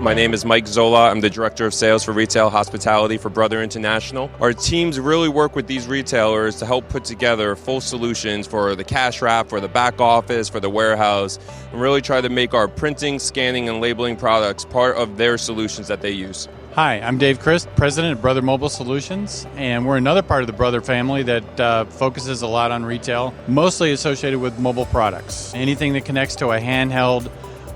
My name is Mike Zolot. I'm the Director of Sales for Retail Hospitality for Brother International. Our teams really work with these retailers to help put together full solutions for the cash wrap, for the back office, for the warehouse, and really try to make our printing, scanning, and labeling products part of their solutions that they use. Hi, I'm Dave Christ, President of Brother Mobile Solutions, and we're another part of the Brother family that focuses a lot on retail, mostly associated with mobile products. Anything that connects to a handheld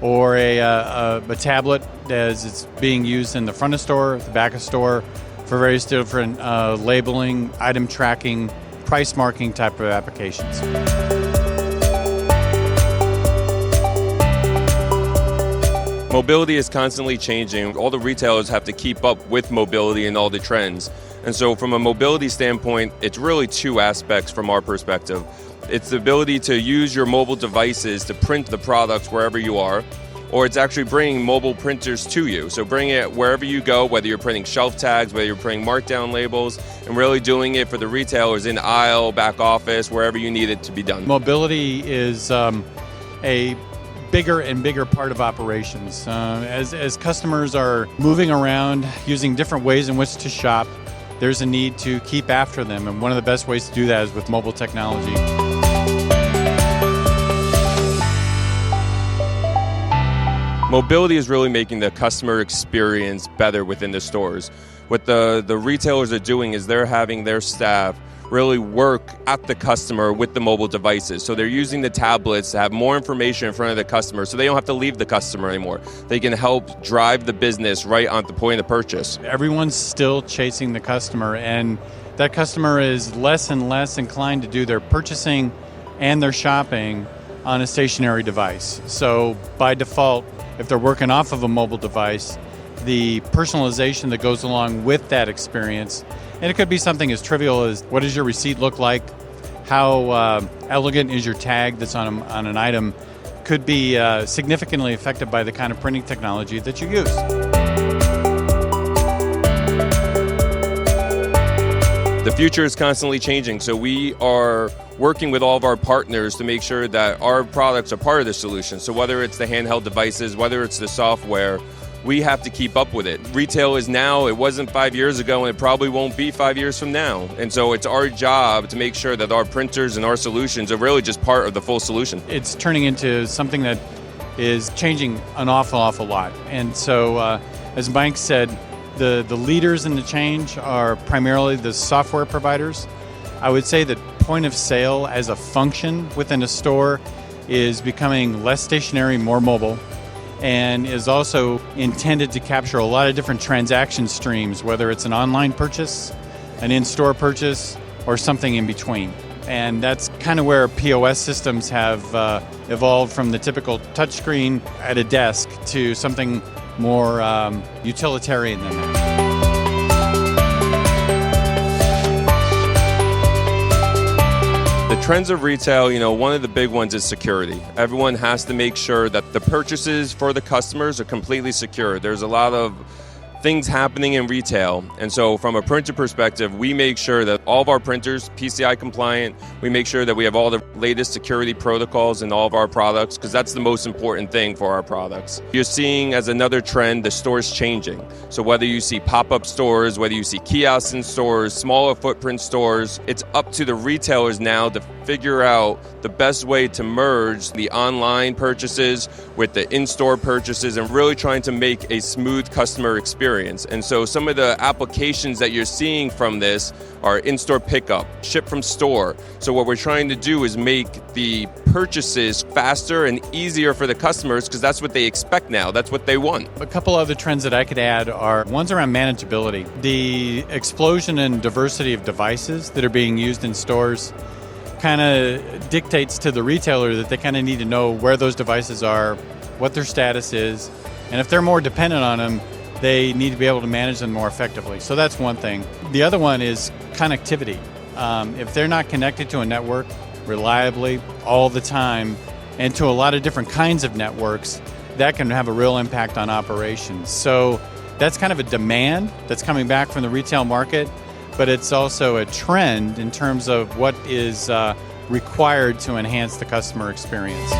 or a tablet as it's being used in the front of store, the back of store, for various different labeling, item tracking, price marking type of applications. Mobility is constantly changing. All the retailers have to keep up with mobility and all the trends. And so from a mobility standpoint, it's really two aspects from our perspective. It's the ability to use your mobile devices to print the products wherever you are, or it's actually bringing mobile printers to you. So bring it wherever you go, whether you're printing shelf tags, whether you're printing markdown labels, and really doing it for the retailers in aisle, back office, wherever you need it to be done. Mobility is a bigger and bigger part of operations. As customers are moving around, using different ways in which to shop, there's a need to keep after them, and one of the best ways to do that is with mobile technology. Mobility is really making the customer experience better within the stores. What the retailers are doing is they're having their staff really work at the customer with the mobile devices. So they're using the tablets to have more information in front of the customer so they don't have to leave the customer anymore. They can help drive the business right on the point of purchase. Everyone's still chasing the customer, and that customer is less and less inclined to do their purchasing and their shopping on a stationary device. So by default, if they're working off of a mobile device, the personalization that goes along with that experience, and it could be something as trivial as what does your receipt look like, how elegant is your tag that's on an item, could be significantly affected by the kind of printing technology that you use. The future is constantly changing, so we are working with all of our partners to make sure that our products are part of the solution. So whether it's the handheld devices, whether it's the software, we have to keep up with it. Retail is now, it wasn't 5 years ago, and it probably won't be 5 years from now. And so it's our job to make sure that our printers and our solutions are really just part of the full solution. It's turning into something that is changing an awful lot. And so, as Mike said, the leaders in the change are primarily the software providers. I would say that point of sale as a function within a store is becoming less stationary, more mobile, and is also intended to capture a lot of different transaction streams, whether it's an online purchase, an in-store purchase, or something in between. And that's kind of where POS systems have evolved from the typical touchscreen at a desk to something more utilitarian than that. The trends of retail, one of the big ones is security. Everyone has to make sure that the purchases for the customers are completely secure. There's a lot of things happening in retail, and so from a printer perspective, we make sure that all of our printers PCI compliant. We make sure that we have all the latest security protocols in all of our products, because that's the most important thing for our products. You're seeing, as another trend, the stores changing. So whether you see pop-up stores, whether you see kiosks in stores, smaller footprint stores, it's up to the retailers now to figure out the best way to merge the online purchases with the in-store purchases and really trying to make a smooth customer experience. And so some of the applications that you're seeing from this are in-store pickup, ship from store. So what we're trying to do is make the purchases faster and easier for the customers, because that's what they expect now. That's what they want. A couple other trends that I could add are ones around manageability. The explosion in diversity of devices that are being used in stores kind of dictates to the retailer that they kind of need to know where those devices are, what their status is, and if they're more dependent on them, they need to be able to manage them more effectively. So that's one thing. The other one is connectivity. If they're not connected to a network reliably all the time and to a lot of different kinds of networks, that can have a real impact on operations. So that's kind of a demand that's coming back from the retail market, but it's also a trend in terms of what is required to enhance the customer experience.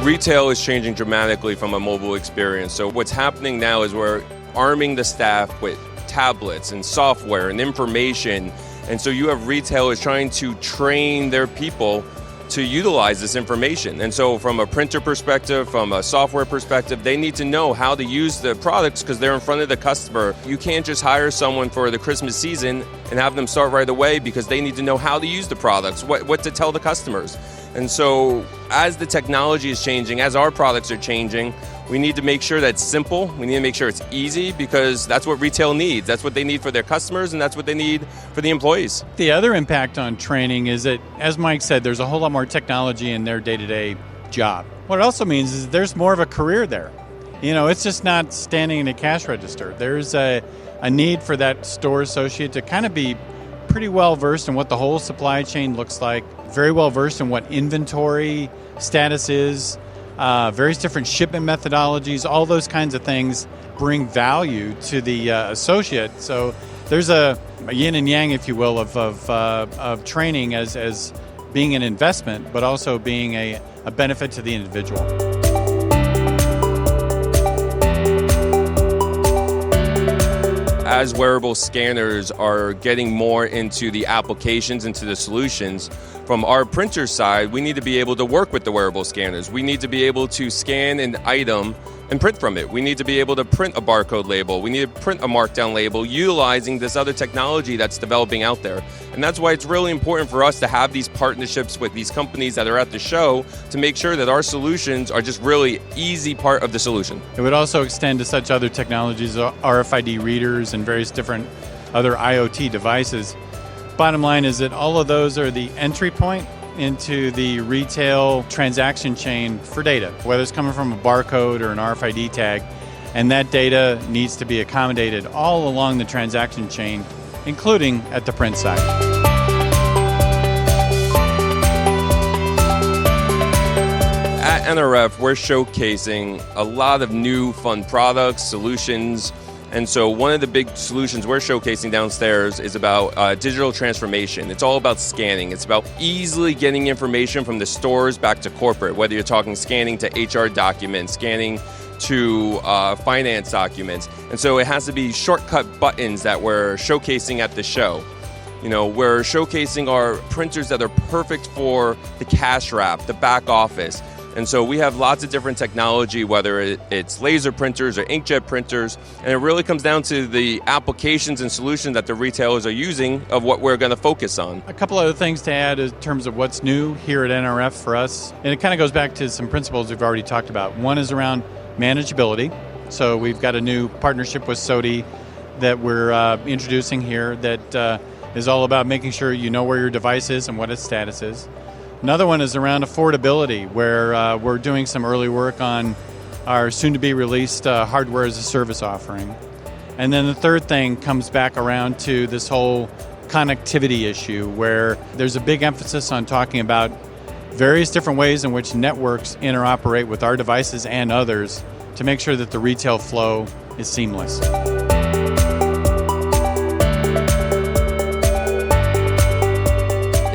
Retail is changing dramatically from a mobile experience. So what's happening now is we're arming the staff with tablets and software and information. And so you have retailers trying to train their people to utilize this information. And so from a printer perspective, from a software perspective, they need to know how to use the products because they're in front of the customer. You can't just hire someone for the Christmas season and have them start right away because they need to know how to use the products, what to tell the customers. And so as the technology is changing, as our products are changing, we need to make sure that's simple. We need to make sure it's easy because that's what retail needs. That's what they need for their customers and that's what they need for the employees. The other impact on training is that, as Mike said, there's a whole lot more technology in their day-to-day job. What it also means is there's more of a career there. You know, it's just not standing in a cash register. There's a need for that store associate to kind of be pretty well versed in what the whole supply chain looks like, very well versed in what inventory status is, various different shipment methodologies, all those kinds of things bring value to the associate. So there's a yin and yang, if you will, of training as being an investment, but also being a benefit to the individual. As wearable scanners are getting more into the applications, into the solutions, from our printer side, we need to be able to work with the wearable scanners. We need to be able to scan an item and print from it. We need to be able to print a barcode label. We need to print a markdown label utilizing this other technology that's developing out there. And that's why it's really important for us to have these partnerships with these companies that are at the show to make sure that our solutions are just really easy part of the solution. It would also extend to such other technologies, RFID readers and various different other IoT devices. Bottom line is that all of those are the entry point into the retail transaction chain for data, whether it's coming from a barcode or an RFID tag, and that data needs to be accommodated all along the transaction chain, including at the print side. At NRF, we're showcasing a lot of new fun products, solutions. And so one of the big solutions we're showcasing downstairs is about digital transformation. It's all about scanning. It's about easily getting information from the stores back to corporate, whether you're talking scanning to HR documents, scanning to finance documents. And so it has to be shortcut buttons that we're showcasing at the show. You know, we're showcasing our printers that are perfect for the cash wrap, the back office. And so we have lots of different technology, whether it's laser printers or inkjet printers, and it really comes down to the applications and solutions that the retailers are using of what we're going to focus on. A couple other things to add in terms of what's new here at NRF for us, and it kind of goes back to some principles we've already talked about. One is around manageability. So we've got a new partnership with SOTI that we're introducing here that is all about making sure you know where your device is and what its status is. Another one is around affordability, where we're doing some early work on our soon-to-be-released hardware as a service offering. And then the third thing comes back around to this whole connectivity issue, where there's a big emphasis on talking about various different ways in which networks interoperate with our devices and others to make sure that the retail flow is seamless.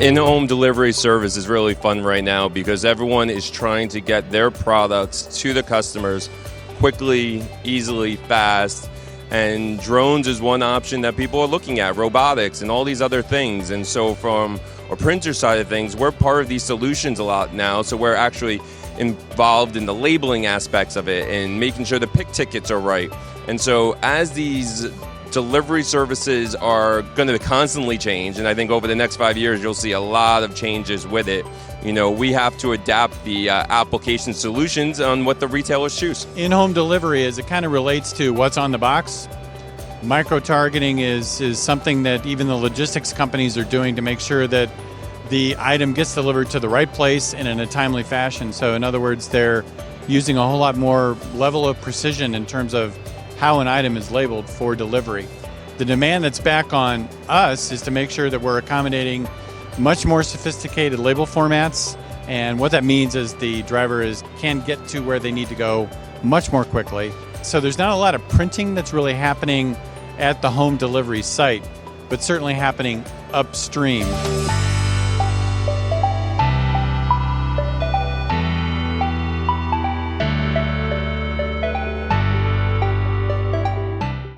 In-home delivery service is really fun right now because everyone is trying to get their products to the customers quickly, easily, fast. And drones is one option that people are looking at, robotics and all these other things. And so from a printer side of things, we're part of these solutions a lot now. So we're actually involved in the labeling aspects of it and making sure the pick tickets are right. And so as these delivery services are going to constantly change, and I think over the next 5 years you'll see a lot of changes with it. You know, we have to adapt the application solutions on what the retailers choose. In-home delivery, as it kind of relates to what's on the box, micro-targeting is something that even the logistics companies are doing to make sure that the item gets delivered to the right place and in a timely fashion. So in other words, they're using a whole lot more level of precision in terms of how an item is labeled for delivery. The demand that's back on us is to make sure that we're accommodating much more sophisticated label formats, and what that means is the driver can get to where they need to go much more quickly. So there's not a lot of printing that's really happening at the home delivery site, but certainly happening upstream.